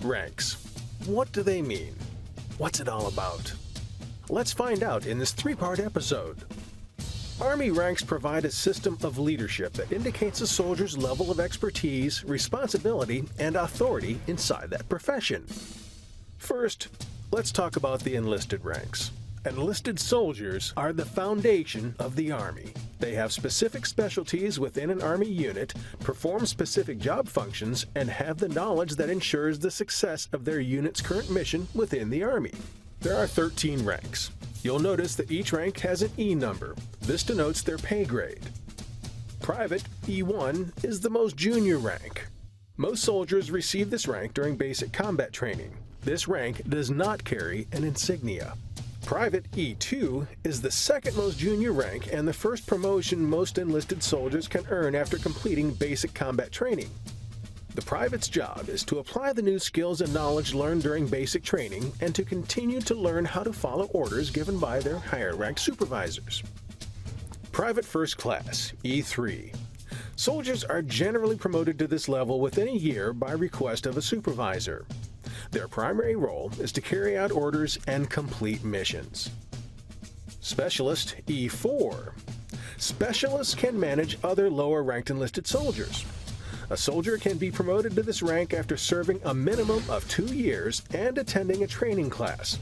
Ranks. What do they mean? What's it all about? Let's find out in this three-part episode. Army ranks provide a system of leadership that indicates a soldier's level of expertise, responsibility, and authority inside that profession. First, let's talk about the enlisted ranks. Enlisted soldiers are the foundation of the Army. They have specific specialties within an Army unit, perform specific job functions, and have the knowledge that ensures the success of their unit's current mission within the Army. There are 13 ranks. You'll notice that each rank has an E number. This denotes their pay grade. Private, E1, is the most junior rank. Most soldiers receive this rank during basic combat training. This rank does not carry an insignia. Private E2 is the second most junior rank and the first promotion most enlisted soldiers can earn after completing basic combat training. The private's job is to apply the new skills and knowledge learned during basic training and to continue to learn how to follow orders given by their higher-ranked supervisors. Private First Class, E3. Soldiers are generally promoted to this level within a year by request of a supervisor. Their primary role is to carry out orders and complete missions. Specialist, E4. Specialists can manage other lower-ranked enlisted soldiers. A soldier can be promoted to this rank after serving a minimum of 2 years and attending a training class.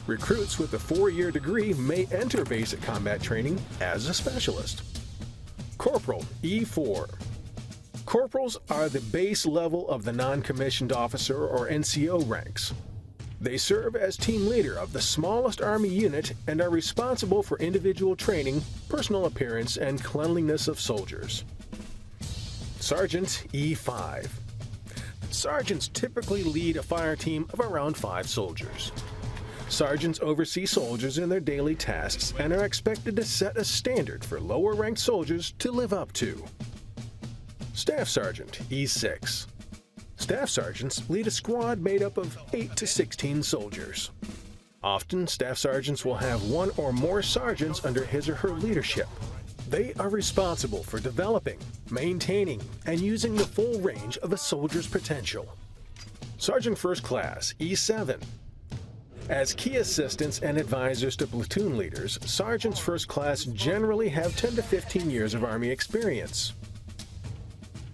Recruits with a 4-year degree may enter basic combat training as a specialist. Corporal, E4. Corporals are the base level of the non-commissioned officer or NCO ranks. They serve as team leader of the smallest Army unit and are responsible for individual training, personal appearance, and cleanliness of soldiers. Sergeant, E5. Sergeants typically lead a fire team of around 5 soldiers. Sergeants oversee soldiers in their daily tasks and are expected to set a standard for lower-ranked soldiers to live up to. Staff Sergeant, E6. Staff sergeants lead a squad made up of 8 to 16 soldiers. Often, staff sergeants will have 1 or more sergeants under his or her leadership. They are responsible for developing, maintaining, and using the full range of a soldier's potential. Sergeant First Class, E7. As key assistants and advisors to platoon leaders, Sergeants First Class generally have 10 to 15 years of Army experience.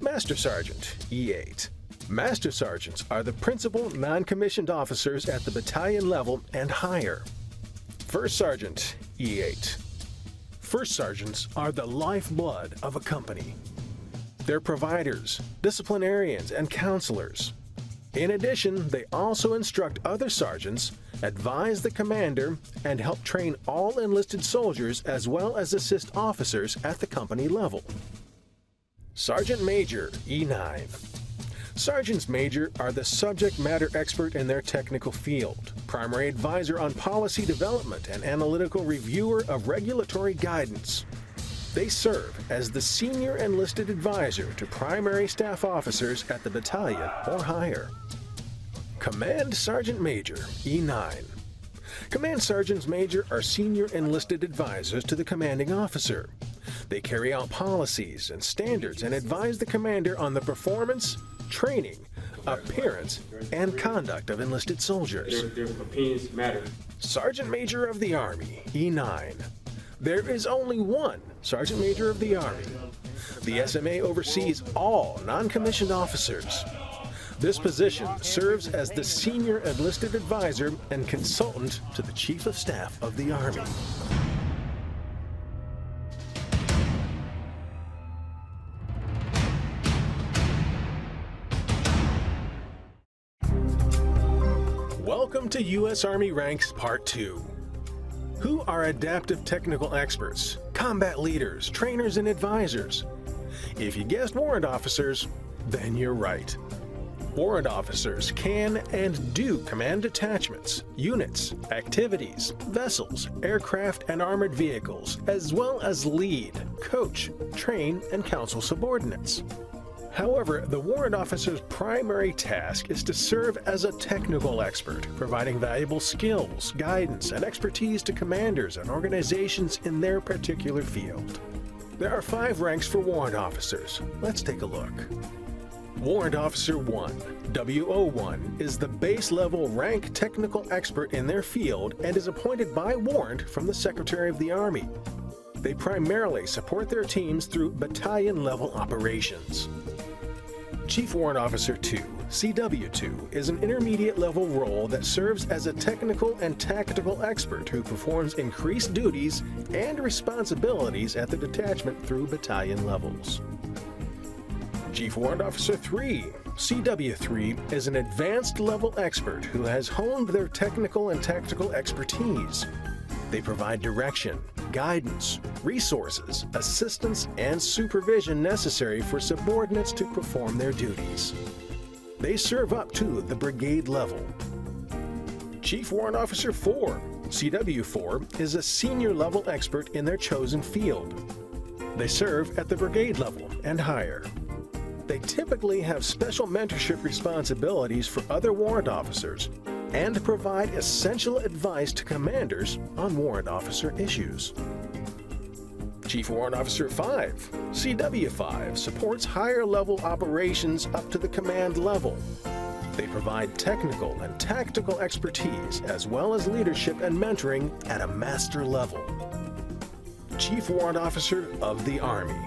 Master Sergeant, E8. Master Sergeants are the principal non-commissioned officers at the battalion level and higher. First Sergeant, E8. First Sergeants are the lifeblood of a company. They're providers, disciplinarians, and counselors. In addition, they also instruct other sergeants, advise the commander, and help train all enlisted soldiers as well as assist officers at the company level. Sergeant Major, E9. Sergeants Major are the subject matter expert in their technical field, primary advisor on policy development and analytical reviewer of regulatory guidance. They serve as the senior enlisted advisor to primary staff officers at the battalion or higher. Command Sergeant Major, E9. Command Sergeants Major are senior enlisted advisors to the commanding officer. They carry out policies and standards and advise the commander on the performance, training, appearance, and conduct of enlisted soldiers. Their opinions matter. Sergeant Major of the Army, E9. There is only one Sergeant Major of the Army. The SMA oversees all non-commissioned officers. This position serves as the senior enlisted advisor and consultant to the Chief of Staff of the Army. Welcome to U.S. Army Ranks Part 2. Who are adaptive technical experts, combat leaders, trainers, and advisors? If you guessed warrant officers, then you're right. Warrant officers can and do command detachments, units, activities, vessels, aircraft, and armored vehicles, as well as lead, coach, train, and counsel subordinates. However, the warrant officer's primary task is to serve as a technical expert, providing valuable skills, guidance, and expertise to commanders and organizations in their particular field. There are 5 ranks for warrant officers. Let's take a look. Warrant Officer 1, WO1, is the base-level rank technical expert in their field and is appointed by warrant from the Secretary of the Army. They primarily support their teams through battalion-level operations. Chief Warrant Officer 2, CW2, is an intermediate-level role that serves as a technical and tactical expert who performs increased duties and responsibilities at the detachment through battalion levels. Chief Warrant Officer 3, CW3, is an advanced-level expert who has honed their technical and tactical expertise. They provide direction, guidance, resources, assistance, and supervision necessary for subordinates to perform their duties. They serve up to the brigade level. Chief Warrant Officer 4, CW4, is a senior-level expert in their chosen field. They serve at the brigade level and higher. They typically have special mentorship responsibilities for other warrant officers and provide essential advice to commanders on warrant officer issues. Chief Warrant Officer 5, CW5, supports higher-level operations up to the command level. They provide technical and tactical expertise as well as leadership and mentoring at a master level. Chief Warrant Officer of the Army.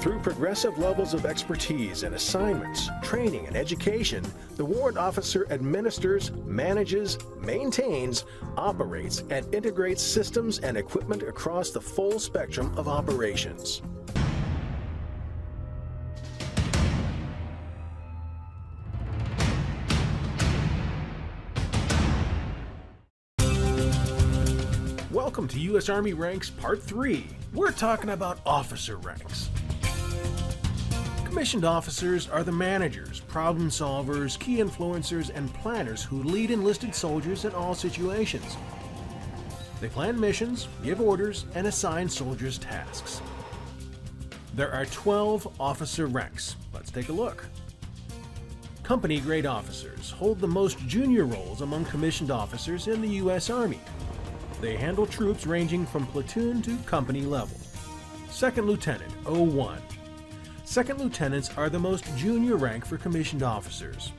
Through progressive levels of expertise and assignments, training, and education, the warrant officer administers, manages, maintains, operates, and integrates systems and equipment across the full spectrum of operations. Welcome to U.S. Army Ranks Part 3. We're talking about officer ranks. Commissioned officers are the managers, problem solvers, key influencers, and planners who lead enlisted soldiers in all situations. They plan missions, give orders, and assign soldiers tasks. There are 12 officer ranks. Let's take a look. Company grade officers hold the most junior roles among commissioned officers in the U.S. Army. They handle troops ranging from platoon to company level. Second Lieutenant, 01. Second lieutenants are the most junior rank for commissioned officers.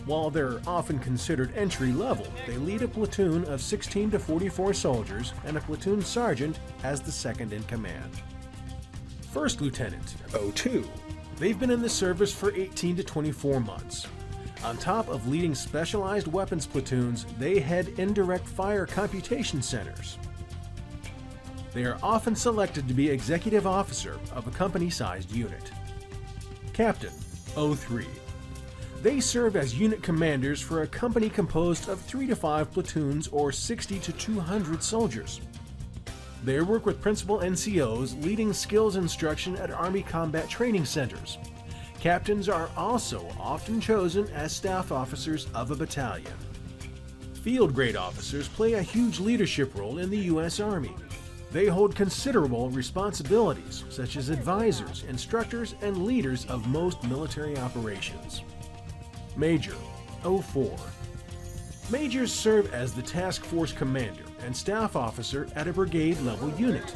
While they're often considered entry level, they lead a platoon of 16 to 44 soldiers, and a platoon sergeant as the second in command. First Lieutenant, 02. They've been in the service for 18 to 24 months. On top of leading specialized weapons platoons, they head indirect fire computation centers. They are often selected to be executive officer of a company-sized unit. Captain, 03. They serve as unit commanders for a company composed of 3 to 5 platoons or 60 to 200 soldiers. They work with principal NCOs leading skills instruction at Army combat training centers. Captains are also often chosen as staff officers of a battalion. Field grade officers play a huge leadership role in the U.S. Army. They hold considerable responsibilities, such as advisors, instructors, and leaders of most military operations. Major, 04. Majors serve as the task force commander and staff officer at a brigade-level unit.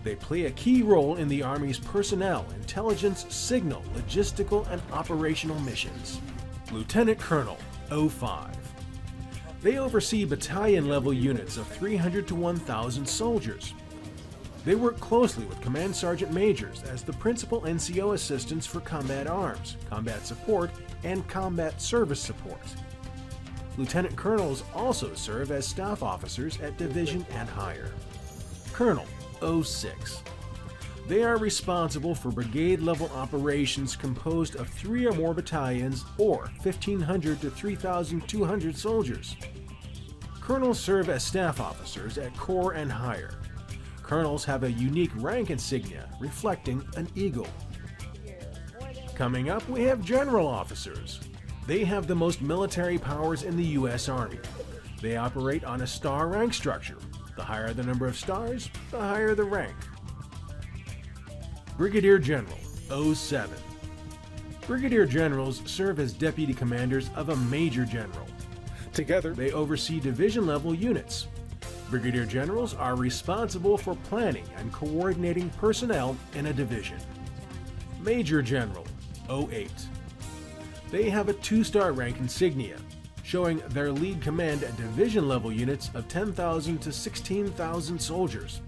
They play a key role in the Army's personnel, intelligence, signal, logistical, and operational missions. Lieutenant Colonel, 05. They oversee battalion-level units of 300 to 1,000 soldiers. They work closely with Command Sergeant Majors as the principal NCO assistants for combat arms, combat support, and combat service support. Lieutenant Colonels also serve as staff officers at division and higher. Colonel, 06. They are responsible for brigade-level operations composed of 3 or more battalions or 1,500 to 3,200 soldiers. Colonels serve as staff officers at corps and higher. Colonels have a unique rank insignia reflecting an eagle. Coming up, we have general officers. They have the most military powers in the U.S. Army. They operate on a star rank structure. The higher the number of stars, the higher the rank. Brigadier General, 07. Brigadier Generals serve as deputy commanders of a Major General. Together, they oversee division-level units. Brigadier Generals are responsible for planning and coordinating personnel in a division. Major General, 08. They have a 2-star rank insignia, showing their lead command at division-level units of 10,000 to 16,000 soldiers.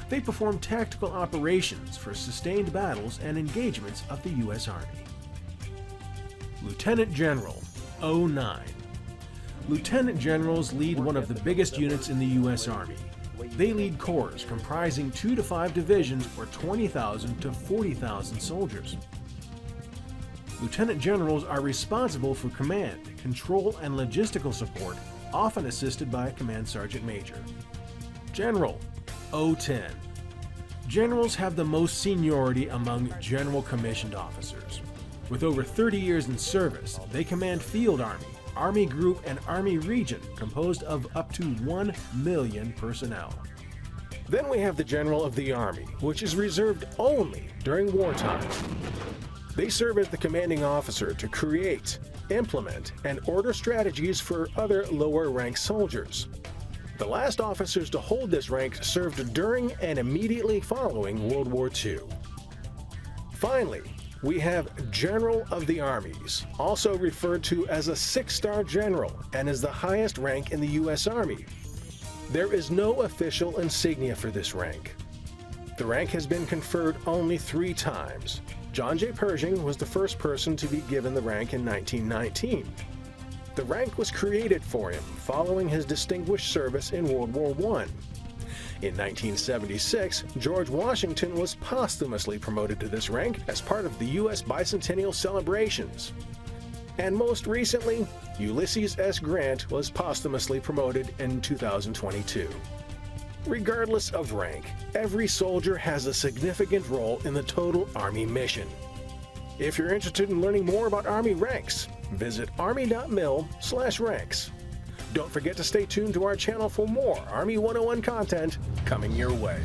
They perform tactical operations for sustained battles and engagements of the U.S. Army. Lieutenant General, 09. Lieutenant Generals lead one of the biggest units in the U.S. Army. They lead corps comprising 2 to 5 divisions or 20,000 to 40,000 soldiers. Lieutenant Generals are responsible for command, control, and logistical support, often assisted by a Command Sergeant Major. General, 010. Generals have the most seniority among general commissioned officers. With over 30 years in service, they command Field Army, Army Group, and Army Region composed of up to 1 million personnel. Then we have the General of the Army, which is reserved only during wartime. They serve as the commanding officer to create, implement, and order strategies for other lower-ranked soldiers. The last officers to hold this rank served during and immediately following World War II. Finally, we have General of the Armies, also referred to as a 6-star general and is the highest rank in the U.S. Army. There is no official insignia for this rank. The rank has been conferred only 3 times. John J. Pershing was the first person to be given the rank in 1919. The rank was created for him following his distinguished service in World War I. In 1976, George Washington was posthumously promoted to this rank as part of the U.S. bicentennial celebrations. And most recently, Ulysses S. Grant was posthumously promoted in 2022. Regardless of rank, every soldier has a significant role in the total Army mission. If you're interested in learning more about Army ranks, visit army.mil/ranks. Don't forget to stay tuned to our channel for more Army 101 content coming your way.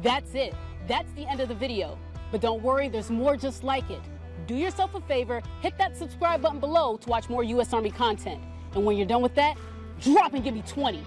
That's it. That's the end of the video. But don't worry, there's more just like it. Do yourself a favor, hit that subscribe button below to watch more U.S. Army content. And when you're done with that, drop and give me 20.